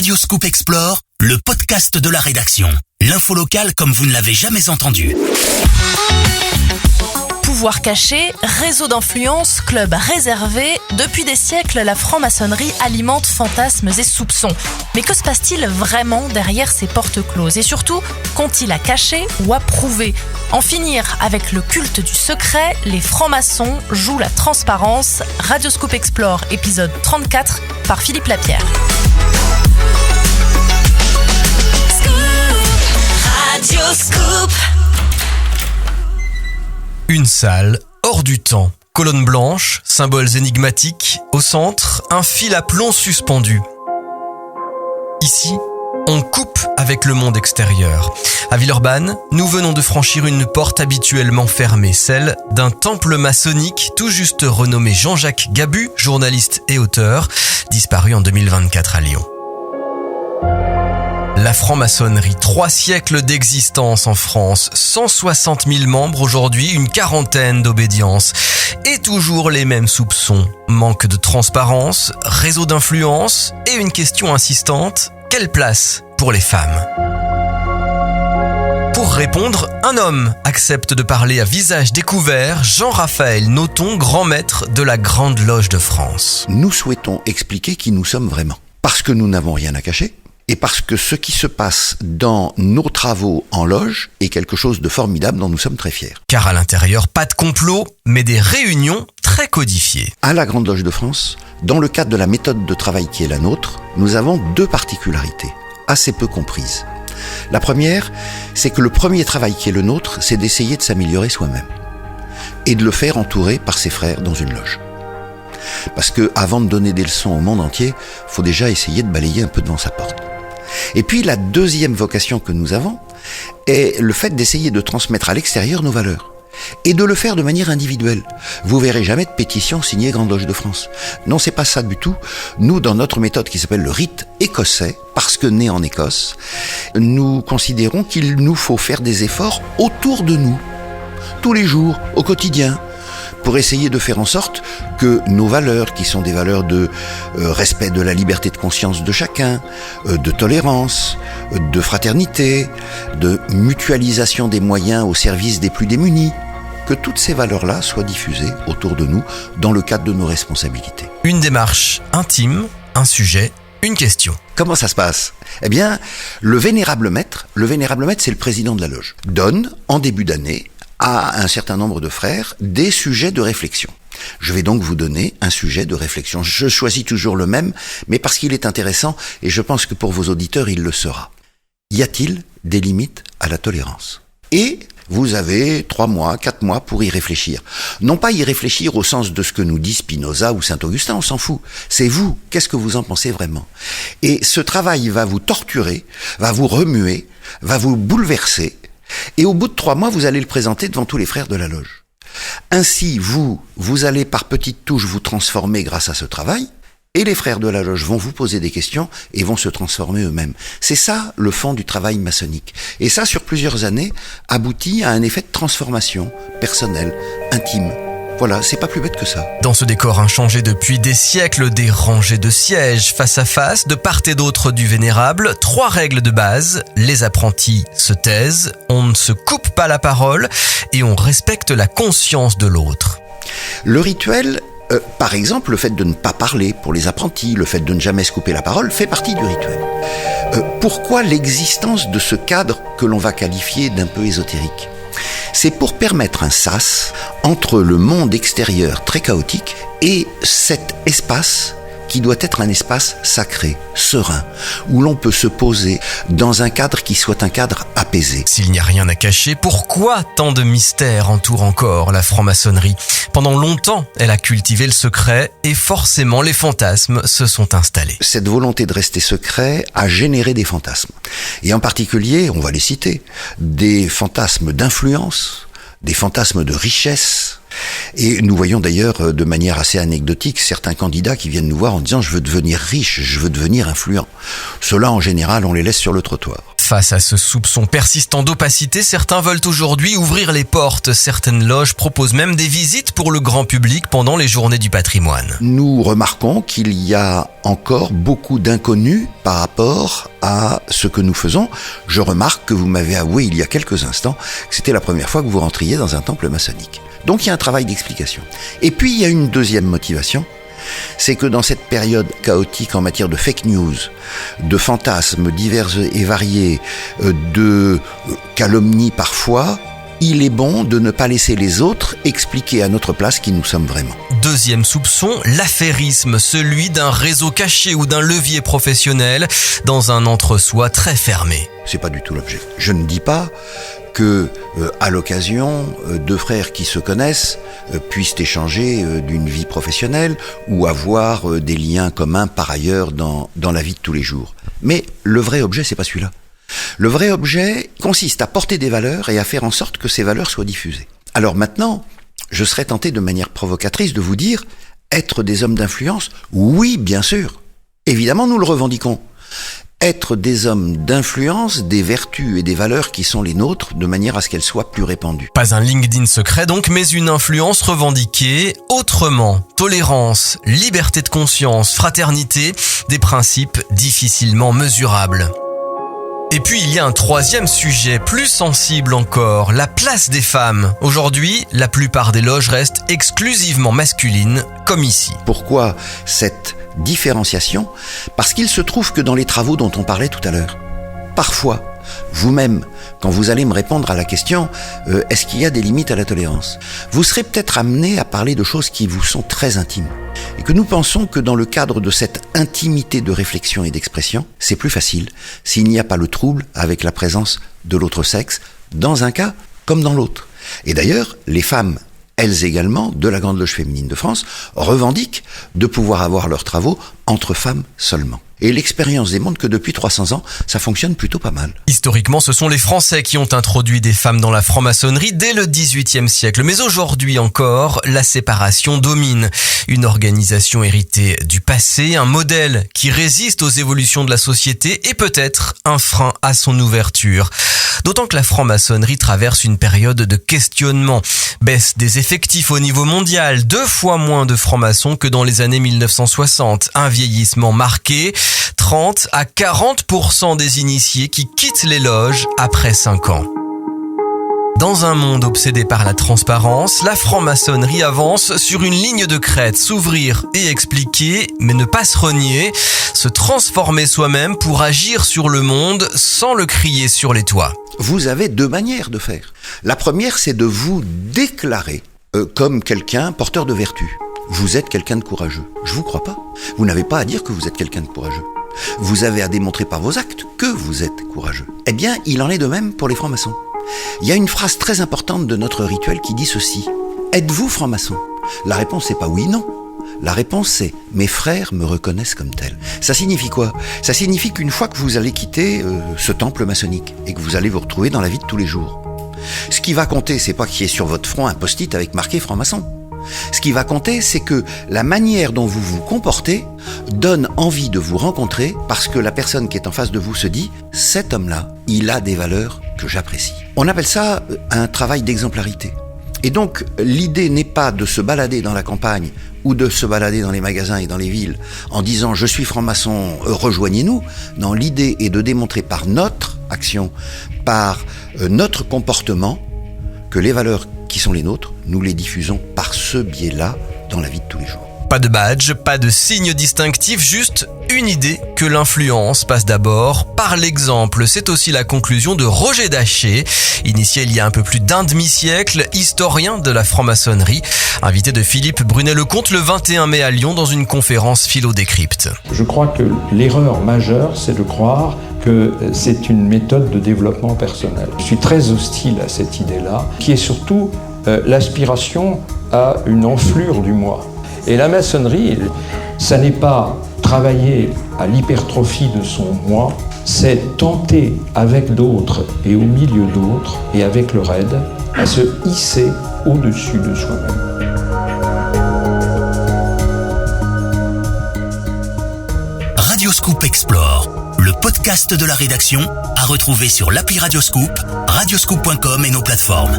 Radio Scoop Explore, le podcast de la rédaction. L'info locale comme vous ne l'avez jamais entendu. Pouvoir caché, réseau d'influence, club réservé, depuis des siècles, la franc-maçonnerie alimente fantasmes et soupçons. Mais que se passe-t-il vraiment derrière ces portes closes? Et surtout, qu'ont-ils à cacher ou à prouver? En finir avec le culte du secret, les francs-maçons jouent la transparence. Radio Scoop Explore, épisode 34, par Philippe Lapierre. Radio Scoop. Une salle hors du temps, colonne blanche, symboles énigmatiques, au centre, un fil à plomb suspendu. Ici, on coupe avec le monde extérieur. À Villeurbanne, nous venons de franchir une porte habituellement fermée, celle d'un temple maçonnique tout juste renommé Jean-Jacques Gabu, journaliste et auteur, disparu en 2024 à Lyon. La franc-maçonnerie, 3 siècles d'existence en France, 160 000 membres aujourd'hui, une quarantaine d'obédiences. Et toujours les mêmes soupçons, manque de transparence, réseau d'influence et une question insistante, quelle place pour les femmes ? Pour répondre, un homme accepte de parler à visage découvert, Jean-Raphaël Nothomb, grand maître de la Grande Loge de France. Nous souhaitons expliquer qui nous sommes vraiment, parce que nous n'avons rien à cacher. Et parce que ce qui se passe dans nos travaux en loge est quelque chose de formidable dont nous sommes très fiers. Car à l'intérieur, pas de complot, mais des réunions très codifiées. À la Grande Loge de France, dans le cadre de la méthode de travail qui est la nôtre, nous avons 2 particularités, assez peu comprises. La première, c'est que le premier travail qui est le nôtre, c'est d'essayer de s'améliorer soi-même. Et de le faire entouré par ses frères dans une loge. Parce que avant de donner des leçons au monde entier, il faut déjà essayer de balayer un peu devant sa porte. Et puis la deuxième vocation que nous avons est le fait d'essayer de transmettre à l'extérieur nos valeurs. Et de le faire de manière individuelle. Vous verrez jamais de pétition signée Grande Loge de France. Non, c'est pas ça du tout. Nous, dans notre méthode qui s'appelle le rite écossais, parce que né en Écosse, nous considérons qu'il nous faut faire des efforts autour de nous, tous les jours, au quotidien, pour essayer de faire en sorte que nos valeurs, qui sont des valeurs de respect de la liberté de conscience de chacun, de tolérance, de fraternité, de mutualisation des moyens au service des plus démunis, que toutes ces valeurs-là soient diffusées autour de nous dans le cadre de nos responsabilités. Une démarche intime, un sujet, une question. Comment ça se passe ? Eh bien, le vénérable maître, c'est le président de la loge, donne en début d'année à un certain nombre de frères des sujets de réflexion. Je vais donc vous donner un sujet de réflexion. Je choisis toujours le même, mais parce qu'il est intéressant, et je pense que pour vos auditeurs, il le sera. Y a-t-il des limites à la tolérance ? Et vous avez 3 mois, 4 mois pour y réfléchir. Non pas y réfléchir au sens de ce que nous dit Spinoza ou Saint-Augustin, on s'en fout. C'est vous, qu'est-ce que vous en pensez vraiment ? Et ce travail va vous torturer, va vous remuer, va vous bouleverser, et au bout de 3 mois, vous allez le présenter devant tous les frères de la loge. Ainsi, vous allez par petites touches vous transformer grâce à ce travail, et les frères de la loge vont vous poser des questions et vont se transformer eux-mêmes. C'est ça le fond du travail maçonnique. Et ça, sur plusieurs années, aboutit à un effet de transformation personnelle, intime. Voilà, c'est pas plus bête que ça. Dans ce décor inchangé depuis des siècles, des rangées de sièges face à face, de part et d'autre du vénérable, 3 règles de base. Les apprentis se taisent, on ne se coupe pas la parole et on respecte la conscience de l'autre. Le rituel, par exemple, le fait de ne pas parler pour les apprentis, le fait de ne jamais se couper la parole, fait partie du rituel. Pourquoi l'existence de ce cadre que l'on va qualifier d'un peu ésotérique ? C'est pour permettre un sas entre le monde extérieur très chaotique et cet espace qui doit être un espace sacré, serein, où l'on peut se poser dans un cadre qui soit un cadre apaisé. S'il n'y a rien à cacher, pourquoi tant de mystères entourent encore la franc-maçonnerie ? Pendant longtemps, elle a cultivé le secret et forcément les fantasmes se sont installés. Cette volonté de rester secret a généré des fantasmes. Et en particulier, on va les citer, des fantasmes d'influence, des fantasmes de richesse. Et nous voyons d'ailleurs de manière assez anecdotique certains candidats qui viennent nous voir en disant « je veux devenir riche, je veux devenir influent ». Ceux-là, en général, on les laisse sur le trottoir. Face à ce soupçon persistant d'opacité, certains veulent aujourd'hui ouvrir les portes. Certaines loges proposent même des visites pour le grand public pendant les journées du patrimoine. Nous remarquons qu'il y a encore beaucoup d'inconnus par rapport à ce que nous faisons. Je remarque que vous m'avez avoué il y a quelques instants que c'était la première fois que vous rentriez dans un temple maçonnique. Donc il y a un travail d'explication. Et puis il y a une deuxième motivation, c'est que dans cette période chaotique en matière de fake news, de fantasmes divers et variés, de calomnies parfois, il est bon de ne pas laisser les autres expliquer à notre place qui nous sommes vraiment. Deuxième soupçon, l'affairisme, celui d'un réseau caché ou d'un levier professionnel dans un entre-soi très fermé. C'est pas du tout l'objet. Je ne dis pas que, à l'occasion, deux frères qui se connaissent puissent échanger d'une vie professionnelle ou avoir des liens communs par ailleurs dans la vie de tous les jours. Mais le vrai objet, c'est pas celui-là. Le vrai objet consiste à porter des valeurs et à faire en sorte que ces valeurs soient diffusées. Alors maintenant, je serais tenté de manière provocatrice de vous dire, être des hommes d'influence, oui, bien sûr. Évidemment, nous le revendiquons. Être des hommes d'influence, des vertus et des valeurs qui sont les nôtres, de manière à ce qu'elles soient plus répandues. Pas un LinkedIn secret donc, mais une influence revendiquée autrement. Tolérance, liberté de conscience, fraternité, des principes difficilement mesurables. Et puis il y a un troisième sujet, plus sensible encore, la place des femmes. Aujourd'hui, la plupart des loges restent exclusivement masculines, comme ici. Pourquoi cette différenciation? Parce qu'il se trouve que dans les travaux dont on parlait tout à l'heure, parfois, vous-même, quand vous allez me répondre à la question est-ce qu'il y a des limites à la tolérance, vous serez peut-être amené à parler de choses qui vous sont très intimes. Et que nous pensons que dans le cadre de cette intimité de réflexion et d'expression, c'est plus facile s'il n'y a pas le trouble avec la présence de l'autre sexe, dans un cas comme dans l'autre. Et d'ailleurs, les femmes, elles également, de la Grande Loge féminine de France, revendiquent de pouvoir avoir leurs travaux entre femmes seulement. Et l'expérience démontre que depuis 300 ans, ça fonctionne plutôt pas mal. Historiquement, ce sont les Français qui ont introduit des femmes dans la franc-maçonnerie dès le XVIIIe siècle. Mais aujourd'hui encore, la séparation domine. Une organisation héritée du passé, un modèle qui résiste aux évolutions de la société et peut-être un frein à son ouverture. D'autant que la franc-maçonnerie traverse une période de questionnement. Baisse des effectifs au niveau mondial, 2 fois moins de francs-maçons que dans les années 1960. Un vieillissement marqué, 30 à 40% des initiés qui quittent les loges après 5 ans. Dans un monde obsédé par la transparence, la franc-maçonnerie avance sur une ligne de crête, s'ouvrir et expliquer, mais ne pas se renier, se transformer soi-même pour agir sur le monde sans le crier sur les toits. Vous avez 2 manières de faire. La première, c'est de vous déclarer comme quelqu'un porteur de vertu. Vous êtes quelqu'un de courageux. Je vous crois pas. Vous n'avez pas à dire que vous êtes quelqu'un de courageux. Vous avez à démontrer par vos actes que vous êtes courageux. Eh bien, il en est de même pour les francs-maçons. Il y a une phrase très importante de notre rituel qui dit ceci. Êtes-vous franc-maçon? La réponse c'est pas oui, non. La réponse c'est mes frères me reconnaissent comme tel. Ça signifie quoi? Ça signifie qu'une fois que vous allez quitter ce temple maçonnique et que vous allez vous retrouver dans la vie de tous les jours, ce qui va compter, c'est pas qu'il y ait sur votre front un post-it avec marqué franc-maçon. Ce qui va compter, c'est que la manière dont vous vous comportez donne envie de vous rencontrer parce que la personne qui est en face de vous se dit « cet homme-là, il a des valeurs que j'apprécie ». On appelle ça un travail d'exemplarité. Et donc, l'idée n'est pas de se balader dans la campagne ou de se balader dans les magasins et dans les villes en disant « je suis franc-maçon, rejoignez-nous ». Non, l'idée est de démontrer par notre action, par notre comportement, que les valeurs qui sont les nôtres, nous les diffusons par ce biais-là dans la vie de tous les jours. Pas de badge, pas de signe distinctif, juste une idée que l'influence passe d'abord par l'exemple. C'est aussi la conclusion de Roger Daché, initié il y a un peu plus d'un demi-siècle, historien de la franc-maçonnerie, invité de Philippe Brunet-Lecomte le 21 mai à Lyon dans une conférence Philo-Décrypte. Je crois que l'erreur majeure, c'est de croire que c'est une méthode de développement personnel. Je suis très hostile à cette idée-là, qui est surtout l'aspiration à une enflure du moi. Et la maçonnerie, ça n'est pas travailler à l'hypertrophie de son moi, c'est tenter avec d'autres et au milieu d'autres et avec le raid à se hisser au-dessus de soi-même. Radioscoop Explore, le podcast de la rédaction, à retrouver sur l'appli Radioscoop, radioscoop.com et nos plateformes.